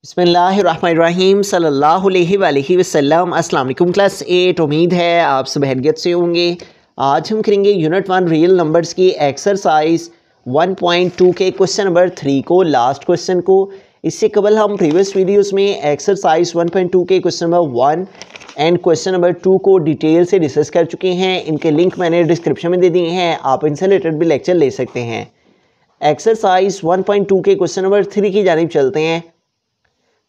बिस्मिल्लाहिर्रहमानिर्रहीम सल्लल्लाहु अलैहि वसल्लम। अस्सलाम वालेकुम क्लास 8। उम्मीद है आप सब खैरियत से होंगे। आज हम करेंगे यूनिट 1 रियल नंबर्स की एक्सरसाइज 1.2 के क्वेश्चन नंबर 3 को, लास्ट क्वेश्चन को। इससे कबल हम प्रीवियस वीडियोस में एक्सरसाइज 1.2 के question number 1 and question number 2 को डिटेल से डिस्कस कर चुके हैं। इनके लिंक मैंने डिस्क्रिप्शन में दे दिए हैं, आप इनसे रिलेटेड भी लेक्चर ले सकते हैं। एक्सरसाइज 1.2 के क्वेश्चन नंबर 3 की जानिब चलते हैं।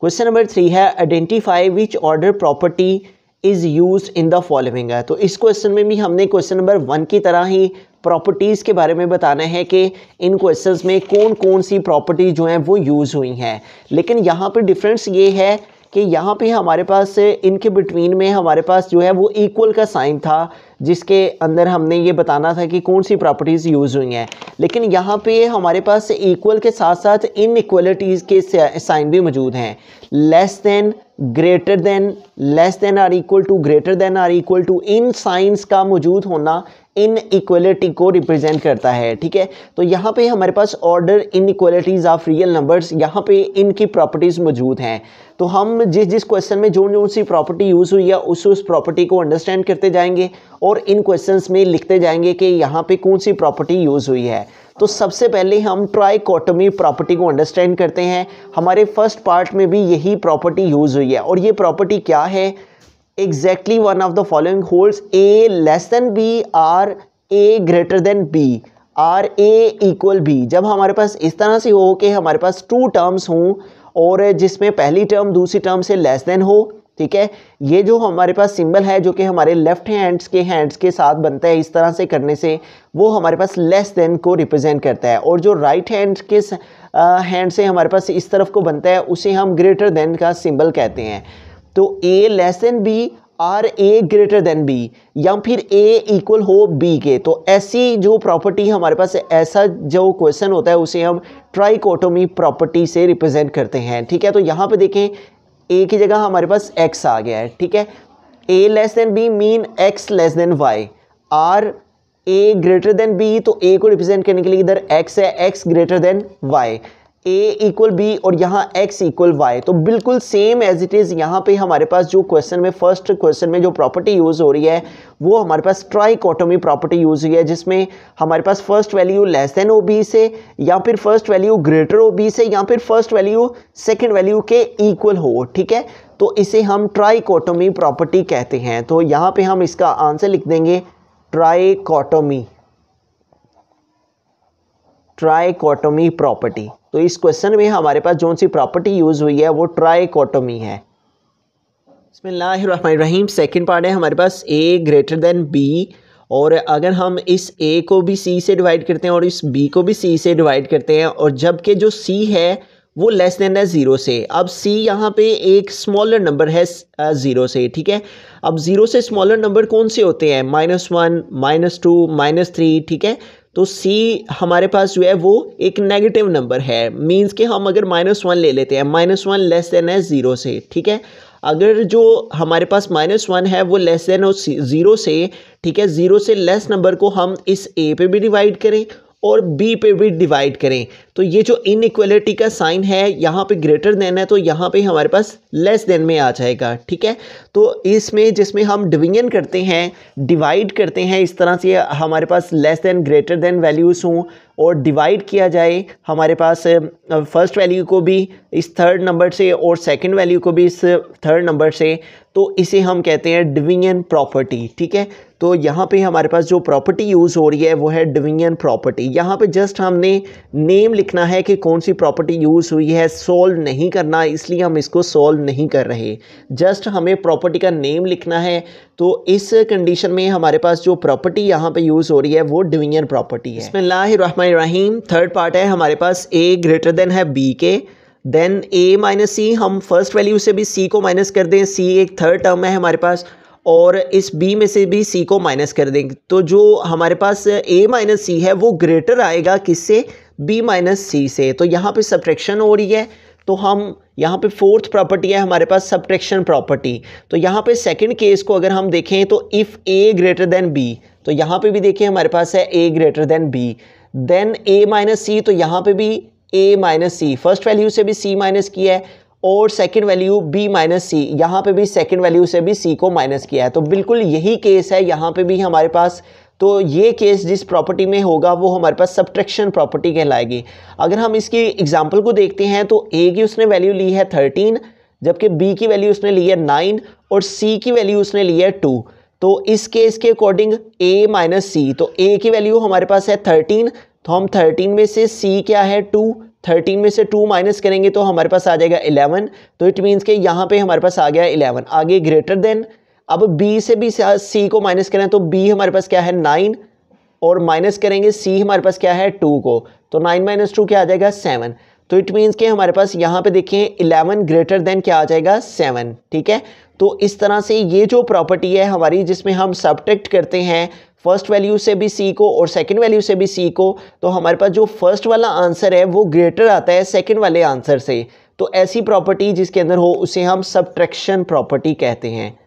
क्वेश्चन नंबर 3 है identify which order property is used in the following है। तो इस क्वेश्चन में भी हमने क्वेश्चन नंबर 1 की तरह ही प्रॉपर्टीज़ के बारे में बताना है कि इन क्वेश्चंस में कौन कौन सी प्रॉपर्टी जो हैं वो यूज़ हुई हैं। लेकिन यहाँ पर डिफरेंस ये है कि यहाँ पे हमारे पास इनके बिटवीन में हमारे पास जो है वो इक्वल का साइन था, जिसके अंदर हमने ये बताना था कि कौन सी प्रॉपर्टीज़ यूज़ हुई हैं। लेकिन यहाँ पे हमारे पास इक्वल के साथ साथ इनइक्वलिटीज़ के साइन भी मौजूद हैं। Less than, greater than, less than or equal to, greater than or equal to, इन साइंस का मौजूद होना इन इक्वलिटी को रिप्रेजेंट करता है। ठीक है, तो यहाँ पे हमारे पास order inequalities of real numbers, यहाँ पे इनकी प्रॉपर्टीज़ मौजूद हैं। तो हम जिस क्वेश्चन में जो सी प्रॉपर्टी यूज़ हुई है उस प्रॉपर्टी को अंडरस्टैंड करते जाएंगे और इन क्वेश्चंस में लिखते जाएंगे कि यहाँ पे कौन सी प्रॉपर्टी यूज़ हुई है। तो सबसे पहले हम ट्राइकोटोमी प्रॉपर्टी को अंडरस्टैंड करते हैं। हमारे फर्स्ट पार्ट में भी यही प्रॉपर्टी यूज़ हुई है और ये प्रॉपर्टी क्या है? Exactly one of the following holds a less than B or A greater than B or a equal b. जब हमारे पास इस तरह से हो कि हमारे पास टू टर्म्स हों और जिसमें पहली टर्म दूसरी टर्म से लेस देन हो, ठीक है, ये जो हमारे पास सिंबल है जो कि हमारे लेफ्ट हैंड्स के साथ बनता है, इस तरह से करने से वो हमारे पास लेस देन को रिप्रेजेंट करता है। और जो राइट हैंड से हमारे पास इस तरफ को बनता है उसे हम ग्रेटर देन का सिंबल कहते हैं। तो A less than B or A greater than B, या फिर ए इक्वल हो बी के। तो ऐसी जो प्रॉपर्टी हमारे पास, ऐसा जो क्वेश्चन होता है उसे हम ट्राइकोटोमी प्रॉपर्टी से रिप्रेजेंट करते हैं। ठीक है, तो यहाँ पे देखें ए की जगह हमारे पास एक्स आ गया है। ठीक है, A less than B mean X less than Y, or A greater than B, तो ए को रिप्रेजेंट करने के लिए इधर एक्स है, एक्स ग्रेटर देन वाई, ए इक्वल बी और यहाँ एक्स इक्वल वाई। तो बिल्कुल सेम एज इट इज़ यहाँ पे हमारे पास जो क्वेश्चन में, फर्स्ट क्वेश्चन में जो प्रॉपर्टी यूज़ हो रही है वो हमारे पास ट्राइकोटोमी प्रॉपर्टी यूज़ हुई है, जिसमें हमारे पास first value less than O B से, या फिर first value greater O B से, या फिर फर्स्ट वैल्यू सेकेंड वैल्यू के इक्वल हो। ठीक है, तो इसे हम ट्राइकोटोमी प्रॉपर्टी कहते हैं। तो यहाँ पर हम इसका आंसर लिख देंगे ट्राइकोटोमी, ट्राइकोटोमी प्रॉपर्टी। तो इस क्वेश्चन में हमारे पास जो सी प्रॉपर्टी यूज़ हुई है वो ट्राइकोटोमी है। बिस्मिल्लाहिर्रहमानिर्रहीम। सेकंड पार्ट है हमारे पास ए ग्रेटर देन बी, और अगर हम इस ए को भी सी से डिवाइड करते हैं और इस बी को भी सी से डिवाइड करते हैं, और जबकि जो सी है वो लेस देन है ज़ीरो से। अब सी यहाँ पे एक स्मॉलर नंबर है ज़ीरो से। ठीक है, अब ज़ीरो से स्मॉलर नंबर कौन से होते हैं? -1, -2, -3। ठीक है, तो C हमारे पास जो है वो एक नेगेटिव नंबर है, मींस कि हम अगर -1 ले लेते हैं, -1 लेस देन है ज़ीरो से। ठीक है, अगर जो हमारे पास -1 है वो लेस देन हो ज़ीरो से, ठीक है, ज़ीरो से लेस नंबर को हम इस A पे भी डिवाइड करें और B पे भी डिवाइड करें, तो ये जो इनइक्वलिटी का साइन है यहाँ पे ग्रेटर देन है, तो यहाँ पे हमारे पास लेस देन में आ जाएगा। ठीक है, तो इसमें जिसमें हम डिवीजन करते हैं, डिवाइड करते हैं, इस तरह से हमारे पास less than greater than values हों और डिवाइड किया जाए हमारे पास फर्स्ट वैल्यू को भी इस थर्ड नंबर से और सेकंड वैल्यू को भी इस थर्ड नंबर से, तो इसे हम कहते हैं डिवीजन प्रॉपर्टी। ठीक है, तो यहाँ पे हमारे पास जो प्रॉपर्टी यूज़ हो रही है वो है डिवीजन प्रॉपर्टी। यहाँ पे जस्ट हमने नेम लिखना है कि कौन सी प्रॉपर्टी यूज़ हुई है, सॉल्व नहीं करना, इसलिए हम इसको सॉल्व नहीं कर रहे, जस्ट हमें प्रॉपर्टी का नेम लिखना है। तो इस कंडीशन में हमारे पास जो प्रॉपर्टी यहाँ पे यूज़ हो रही है वो डिवीजन प्रॉपर्टी है। बिस्मिल्लाहिर्रहमानिर्रहीम। थर्ड पार्ट है हमारे पास ए ग्रेटर देन है बी के, देन ए माइनस सी, हम फर्स्ट वैल्यू से भी सी को माइनस कर दें, सी एक थर्ड टर्म है हमारे पास, और इस बी में से भी सी को माइनस कर देंगे, तो जो हमारे पास ए माइनस सी है वो ग्रेटर आएगा किससे? बी माइनस सी से। तो यहाँ पे सब्ट्रैक्शन हो रही है, तो हम यहाँ पे फोर्थ प्रॉपर्टी है हमारे पास सब्ट्रैक्शन प्रॉपर्टी। तो यहाँ पे सेकंड केस को अगर हम देखें तो if a greater than B, तो यहाँ पे भी देखिए हमारे पास है a greater than b, then a minus c, तो यहाँ पे भी a minus c, first value से भी सी माइनस किया है और second value b minus c, यहाँ पे भी सेकंड वैल्यू से भी c को माइनस किया है। तो बिल्कुल यही केस है यहाँ पे भी हमारे पास। तो ये केस जिस प्रॉपर्टी में होगा वो हमारे पास सब्ट्रैक्शन प्रॉपर्टी कहलाएगी। अगर हम इसकी एग्जांपल को देखते हैं तो a की उसने वैल्यू ली है 13, जबकि b की वैल्यू उसने ली है 9 और c की वैल्यू उसने ली है 2। तो इस केस के अकॉर्डिंग a माइनस सी, तो a की वैल्यू हमारे पास है 13, तो हम 13 में से c क्या है 2, 13 में से 2 माइनस करेंगे तो हमारे पास आ जाएगा 11। तो इट मीन्स कि यहाँ पे हमारे पास आ गया 11। आगे ग्रेटर देन, अब b से भी c को माइनस करें तो b हमारे पास क्या है 9 और माइनस करेंगे c हमारे पास क्या है 2 को, तो 9 माइनस 2 क्या आ जाएगा 7। तो इट मीन्स कि हमारे पास यहाँ पे देखें 11 ग्रेटर देन क्या आ जाएगा 7। ठीक है, तो इस तरह से ये जो प्रॉपर्टी है हमारी जिसमें हम सब्ट्रैक्ट करते हैं फर्स्ट वैल्यू से भी c को और सेकंड वैल्यू से भी c को, तो हमारे पास जो फर्स्ट वाला आंसर है वो ग्रेटर आता है सेकंड वाले आंसर से। तो ऐसी प्रॉपर्टी जिसके अंदर हो उसे हम सब्ट्रैक्शन प्रॉपर्टी कहते हैं।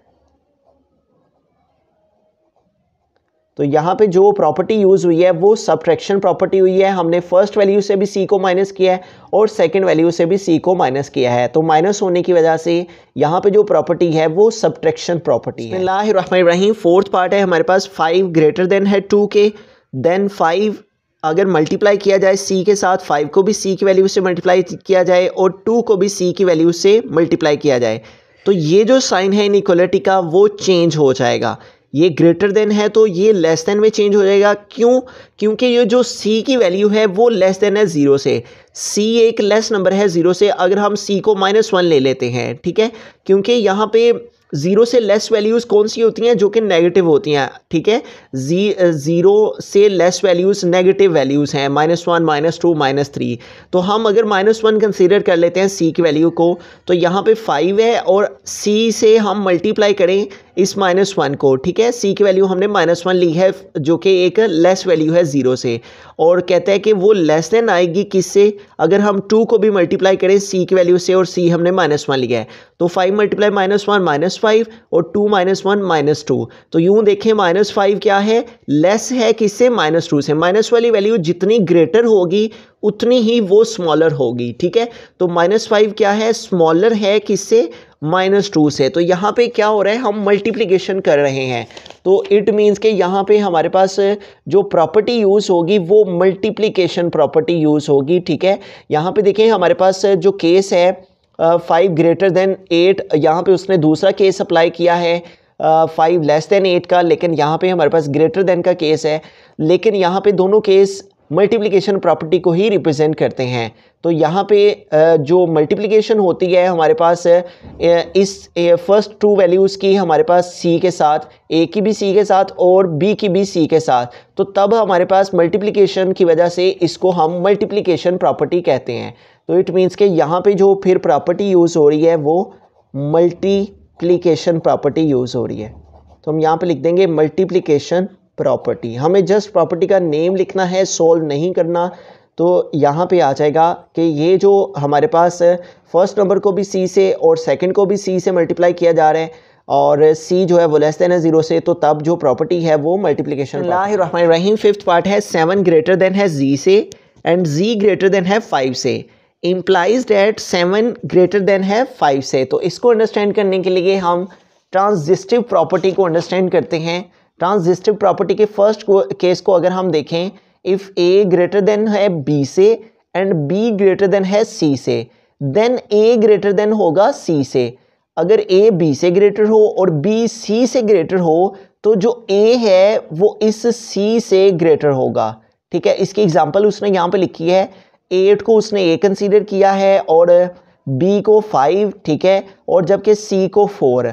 तो यहाँ पे जो प्रॉपर्टी यूज़ हुई है वो सब्ट्रैक्शन प्रॉपर्टी हुई है। हमने फर्स्ट वैल्यू से भी c को माइनस किया है और सेकंड वैल्यू से भी c को माइनस किया है। तो माइनस होने की वजह से यहाँ पे जो प्रॉपर्टी है वो सब्ट्रैक्शन प्रॉपर्टी है। बिस्मिल्लाहिर्रहमानिर्रहीम, फोर्थ पार्ट है हमारे पास 5 ग्रेटर देन है 2 के, देन 5 अगर मल्टीप्लाई किया जाए c के साथ, 5 को भी c की वैल्यू से मल्टीप्लाई किया जाए और 2 को भी c की वैल्यू से मल्टीप्लाई किया जाए, तो ये जो साइन है इनइक्वालिटी का वो चेंज हो जाएगा। ये ग्रेटर देन है तो ये लेस देन में चेंज हो जाएगा। क्यों? क्योंकि ये जो c की वैल्यू है वो लेस देन है 0 से। c एक लेस नंबर है 0 से। अगर हम c को -1 ले लेते हैं, ठीक है, क्योंकि यहाँ पे 0 से लेस वैल्यूज़ कौन सी होती हैं? जो कि नेगेटिव होती हैं। ठीक है, 0 से लेस वैल्यूज़ नेगेटिव वैल्यूज़ हैं, -1, -2, -3। तो हम अगर -1 कंसीडर कर लेते हैं c की वैल्यू को, तो यहाँ पे 5 है और c से हम मल्टीप्लाई करें इस -1 को। ठीक है, c की वैल्यू हमने -1 ली है जो कि एक लेस वैल्यू है 0 से, और कहता है कि वो लेस देन आएगी किससे? अगर हम 2 को भी मल्टीप्लाई करें c की वैल्यू से और c हमने -1 लिया है, तो 5 मल्टीप्लाई -1 -5 और 2 -1 -2। तो यूँ देखें -5 क्या है? लेस है किससे? -2 से। माइनस वाली वैल्यू जितनी ग्रेटर होगी उतनी ही वो स्मॉलर होगी। ठीक है, तो -5 क्या है? स्मॉलर है किससे? -2 से। तो यहाँ पे क्या हो रहा है? हम मल्टीप्लिकेशन कर रहे हैं। तो इट मीन्स कि यहाँ पे हमारे पास जो प्रॉपर्टी यूज़ होगी वो मल्टीप्लिकेशन प्रॉपर्टी यूज़ होगी। ठीक है, यहाँ पे देखें हमारे पास जो केस है 5 ग्रेटर देन 8, यहाँ पे उसने दूसरा केस अप्लाई किया है 5 लेस देन 8 का, लेकिन यहाँ पे हमारे पास ग्रेटर देन का केस है। लेकिन यहाँ पे दोनों केस मल्टीप्लिकेशन प्रॉपर्टी को ही रिप्रेजेंट करते हैं। तो यहाँ पे जो मल्टीप्लिकेशन होती है हमारे पास इस फर्स्ट 2 वैल्यूज़ की हमारे पास c के साथ, a की भी c के साथ और b की भी c के साथ, तो तब हमारे पास मल्टीप्लिकेशन की वजह से इसको हम मल्टीप्लिकेशन प्रॉपर्टी कहते हैं। तो इट मीन्स कि यहाँ पे जो फिर प्रॉपर्टी यूज़ हो रही है वो मल्टीप्लिकेशन प्रॉपर्टी यूज़ हो रही है। तो हम यहाँ पे लिख देंगे मल्टीप्लिकेशन प्रॉपर्टी। हमें जस्ट प्रॉपर्टी का नेम लिखना है, सोल्व नहीं करना। तो यहाँ पे आ जाएगा कि ये जो हमारे पास फर्स्ट नंबर को भी c से और सेकंड को भी c से मल्टीप्लाई किया जा रहा है और c जो है वो लेस देन है 0 से, तो तब जो प्रॉपर्टी है वो मल्टीप्लिकेशन। बिस्मिल्लाहिर्रहमानिर्रहीम, फिफ्थ पार्ट है 7 ग्रेटर देन है z से एंड z ग्रेटर देन है 5 से, इम्प्लाइज डैट 7 ग्रेटर देन है 5 से। तो इसको अंडरस्टैंड करने के लिए हम ट्रांजिस्टिव प्रॉपर्टी को अंडरस्टैंड करते हैं। ट्रांजिस्टिव प्रॉपर्टी के फर्स्ट केस को अगर हम देखें, इफ़ a ग्रेटर देन है b से एंड b ग्रेटर देन है c से, देन a ग्रेटर देन होगा c से। अगर a b से ग्रेटर हो और b c से ग्रेटर हो तो जो a है वो इस c से ग्रेटर होगा। ठीक है, इसकी एग्जांपल उसने यहाँ पे लिखी है। 8 को उसने a कंसीडर किया है और b को 5, ठीक है, और जबकि c को 4।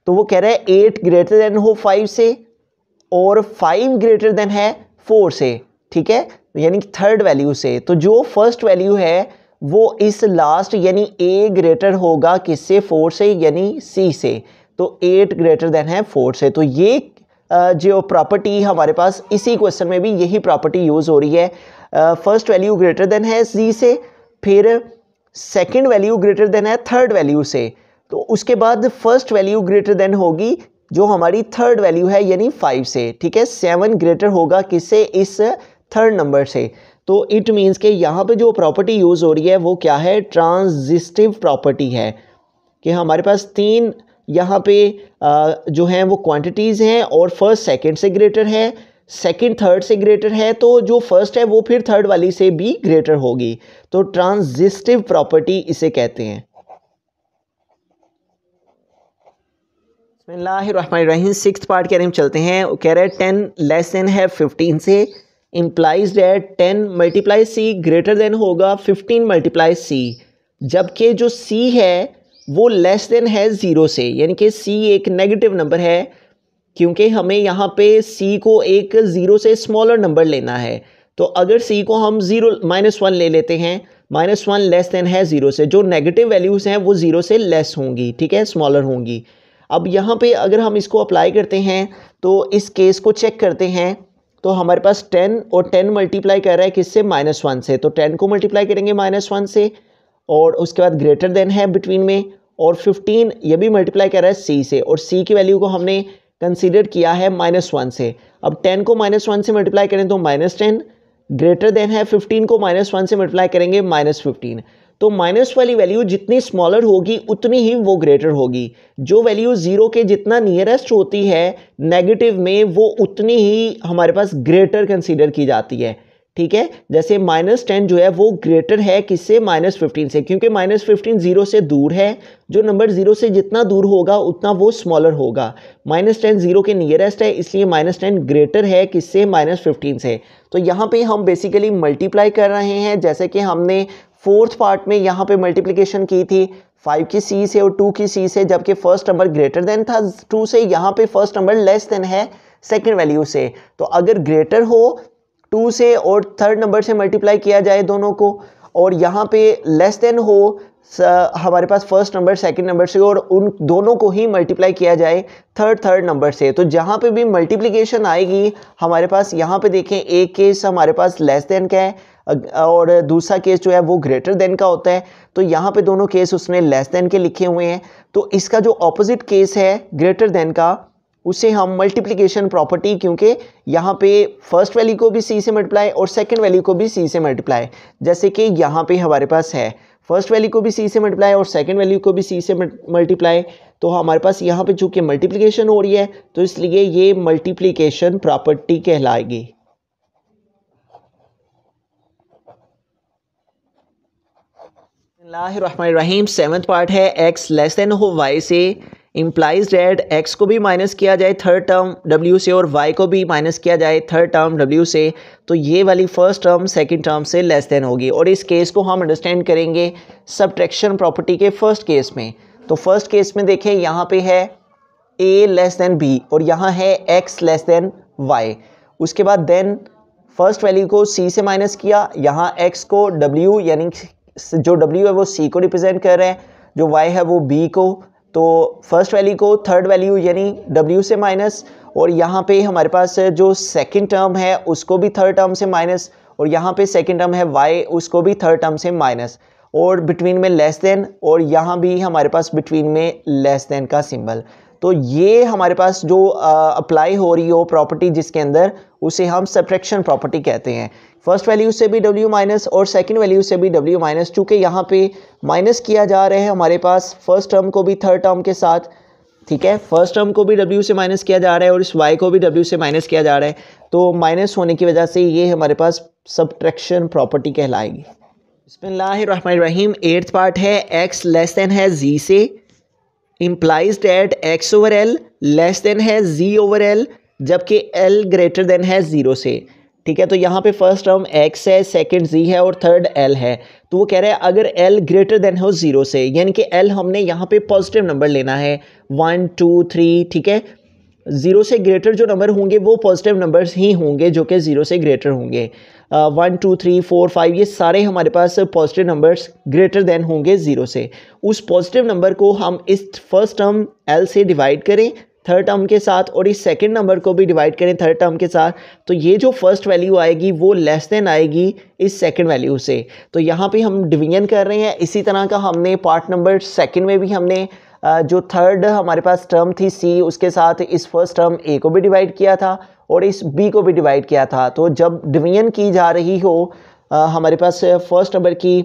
तो वो कह रहा है 8 ग्रेटर देन हो 5 से और 5 ग्रेटर देन है 4 से। ठीक है, यानी थर्ड वैल्यू से। तो जो फर्स्ट वैल्यू है वो इस लास्ट यानी a ग्रेटर होगा किससे? 4 से, यानी c से। तो 8 ग्रेटर देन है 4 से। तो ये जो प्रॉपर्टी हमारे पास इसी क्वेश्चन में भी यही प्रॉपर्टी यूज़ हो रही है। फर्स्ट वैल्यू ग्रेटर देन है c से, फिर सेकंड वैल्यू ग्रेटर देन है थर्ड वैल्यू से, तो उसके बाद फर्स्ट वैल्यू ग्रेटर देन होगी जो हमारी थर्ड वैल्यू है यानी 5 से। ठीक है, 7 ग्रेटर होगा किससे? इस थर्ड नंबर से। तो इट मीन्स कि यहाँ पे जो प्रॉपर्टी यूज़ हो रही है वो क्या है, ट्रांजिस्टिव प्रॉपर्टी है कि हमारे पास तीन यहाँ पे जो हैं वो क्वांटिटीज़ हैं और फर्स्ट सेकंड से ग्रेटर है, सेकंड थर्ड से ग्रेटर है, तो जो फर्स्ट है वो फिर थर्ड वाली से भी ग्रेटर होगी, तो ट्रांजिस्टिव प्रॉपर्टी इसे कहते हैं। बिस्मिल्लाहिर्रहमानिर्रहीम, सिक्स्थ पार्ट के हम चलते हैं। कह रहे हैं 10 लेस देन है 15 से, implies that 10 multiply c greater than होगा 15 मल्टीप्लाई सी, जबकि जो सी है वो लेस देन है 0 से, यानी कि सी एक नेगेटिव नंबर है क्योंकि हमें यहाँ पे सी को एक 0 से स्मॉलर नंबर लेना है। तो अगर सी को हम -1 ले लेते हैं, -1 लेस देन है 0 से, जो नेगेटिव वैल्यूज़ हैं वो 0 से लेस होंगी, ठीक है, स्मॉलर होंगी। अब यहाँ पे अगर हम इसको अप्लाई करते हैं तो इस केस को चेक करते हैं, तो हमारे पास 10 और 10 मल्टीप्लाई कर रहा है किससे, -1 से, तो 10 को मल्टीप्लाई करेंगे -1 से, और उसके बाद ग्रेटर देन है बिटवीन में, और 15 ये भी मल्टीप्लाई कर रहा है सी से, और सी की वैल्यू को हमने कंसीडर किया है -1 से। अब 10 को -1 से मल्टीप्लाई करें तो -10, ग्रेटर देन है 15 को -1 से मल्टीप्लाई करेंगे -15। तो माइनस वाली वैल्यू जितनी स्मॉलर होगी उतनी ही वो ग्रेटर होगी। जो वैल्यू 0 के जितना नियरेस्ट होती है नेगेटिव में, वो उतनी ही हमारे पास ग्रेटर कंसीडर की जाती है, ठीक है। जैसे -10 जो है वो ग्रेटर है किससे, -15 से, क्योंकि -15 0 से दूर है। जो नंबर 0 से जितना दूर होगा उतना वो स्मॉलर होगा। -10 0 के नियरेस्ट है, इसलिए -10 ग्रेटर है किससे, -15 से। तो यहाँ पे हम बेसिकली मल्टीप्लाई कर रहे हैं, जैसे कि हमने फोर्थ पार्ट में यहाँ पे मल्टीप्लिकेशन की थी 5 की सी से और 2 की सी से, जबकि फर्स्ट नंबर ग्रेटर देन था 2 से, यहाँ पे फर्स्ट नंबर लेस देन है सेकंड वैल्यू से। तो अगर ग्रेटर हो 2 से और थर्ड नंबर से मल्टीप्लाई किया जाए दोनों को, और यहाँ पे लेस देन हो हमारे पास फर्स्ट नंबर सेकंड नंबर से, और उन दोनों को ही मल्टीप्लाई किया जाए थर्ड नंबर से। तो जहाँ पे भी मल्टीप्लिकेशन आएगी हमारे पास, यहाँ पे देखें एक केस हमारे पास लेस देन का है और दूसरा केस जो है वो ग्रेटर देन का होता है। तो यहाँ पे दोनों केस उसने लेस देन के लिखे हुए हैं। तो इसका जो ऑपोजिट केस है ग्रेटर देन का, उसे हम मल्टीप्लिकेशन प्रॉपर्टी, क्योंकि यहाँ पे फर्स्ट वैल्यू को भी सी से मल्टीप्लाई और सेकंड वैल्यू को भी सी से मल्टीप्लाई, जैसे कि यहाँ पे हमारे पास है फर्स्ट वैल्यू को भी सी से मल्टीप्लाई और सेकंड वैल्यू को भी सी से मल्टीप्लाई। तो हमारे पास यहाँ पे चूँकि मल्टीप्लिकेशन हो रही है तो इसलिए ये मल्टीप्लिकेशन प्रॉपर्टी कहलाएगी। बिस्मिल्लाहिर्रहमानिर्रहीम, सेवंथ पार्ट है x लेस देन हो y से, इम्प्लाइज डेट x को भी माइनस किया जाए थर्ड टर्म w से और y को भी माइनस किया जाए थर्ड टर्म w से, तो ये वाली फर्स्ट टर्म सेकंड टर्म से लेस देन होगी। और इस केस को हम अंडरस्टैंड करेंगे सब्ट्रैक्शन प्रॉपर्टी के फर्स्ट केस में। तो फर्स्ट केस में देखें यहाँ पे है a लेस देन b और यहाँ है x लेस देन y। उसके बाद देन फर्स्ट वैल्यू को c से माइनस किया, यहाँ x को w यानी जो w है वो c को रिप्रेजेंट कर रहे हैं, जो y है वो b को। तो फर्स्ट वैल्यू को थर्ड वैल्यू यानी w से माइनस, और यहाँ पे हमारे पास जो सेकंड टर्म है उसको भी थर्ड टर्म से माइनस, और यहाँ पे सेकंड टर्म है y उसको भी थर्ड टर्म से माइनस, और बिटवीन में लेस देन, और यहाँ भी हमारे पास बिटवीन में लेस देन का सिंबल। तो ये हमारे पास जो अप्लाई हो रही हो प्रॉपर्टी जिसके अंदर, उसे हम सब्ट्रैक्शन प्रॉपर्टी कहते हैं। फर्स्ट वैल्यू से भी w माइनस और सेकंड वैल्यू से भी w माइनस, चूँकि यहाँ पे माइनस किया जा रहा है हमारे पास फर्स्ट टर्म को भी थर्ड टर्म के साथ, ठीक है, फर्स्ट टर्म को भी w से माइनस किया जा रहा है और इस y को भी w से माइनस किया जा रहा है। तो माइनस होने की वजह से ये हमारे पास सब्ट्रैक्शन प्रॉपर्टी कहलाएगी। बिस्मिल्लाहिर्रहमानिर्रहीम, एट्थ पार्ट है x लेस देन है z से, implies that x over l less than है z ओवर l, जबकि l ग्रेटर देन है 0 से, ठीक है। तो यहाँ पे फर्स्ट टर्म x है, सेकंड z है और थर्ड l है। तो वो कह रहा है अगर l ग्रेटर देन हो 0 से, यानी कि l हमने यहाँ पे पॉजिटिव नंबर लेना है 1 2 3, ठीक है। 0 से ग्रेटर जो नंबर होंगे वो पॉजिटिव नंबर्स ही होंगे जो कि 0 से ग्रेटर होंगे। 1 2 3 4 5 ये सारे हमारे पास पॉजिटिव नंबर्स ग्रेटर देन होंगे 0 से। उस पॉजिटिव नंबर को हम इस फर्स्ट टर्म l से डिवाइड करें थर्ड टर्म के साथ, और इस सेकंड नंबर को भी डिवाइड करें थर्ड टर्म के साथ, तो ये जो फर्स्ट वैल्यू आएगी वो लेस देन आएगी इस सेकंड वैल्यू से। तो यहाँ पे हम डिवीजन कर रहे हैं। इसी तरह का हमने पार्ट नंबर सेकंड में भी हमने जो थर्ड हमारे पास टर्म थी c, उसके साथ इस फर्स्ट टर्म a को भी डिवाइड किया था और इस b को भी डिवाइड किया था। तो जब डिवीजन की जा रही हो हमारे पास फर्स्ट नंबर की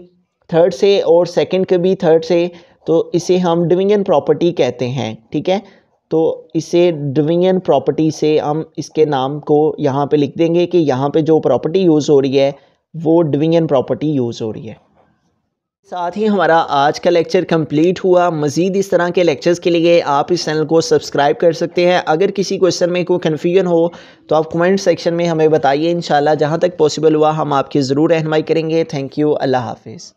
थर्ड से और सेकंड के भी थर्ड से, तो इसे हम डिवीजन प्रॉपर्टी कहते हैं। ठीक है, तो इसे डिवीजन प्रॉपर्टी से हम इसके नाम को यहाँ पे लिख देंगे कि यहाँ पे जो प्रॉपर्टी यूज़ हो रही है वो डिवीजन प्रॉपर्टी यूज़ हो रही है। साथ ही हमारा आज का लेक्चर कंप्लीट हुआ। मज़ीद इस तरह के लेक्चर्स के लिए आप इस चैनल को सब्सक्राइब कर सकते हैं। अगर किसी क्वेश्चन में कोई कन्फ्यूजन हो तो आप कमेंट सेक्शन में हमें बताइए। इंशाल्लाह जहाँ तक पॉसिबल हुआ हम आपकी ज़रूर रहनुमाई करेंगे। Thank you. अल्लाह हाफिज़।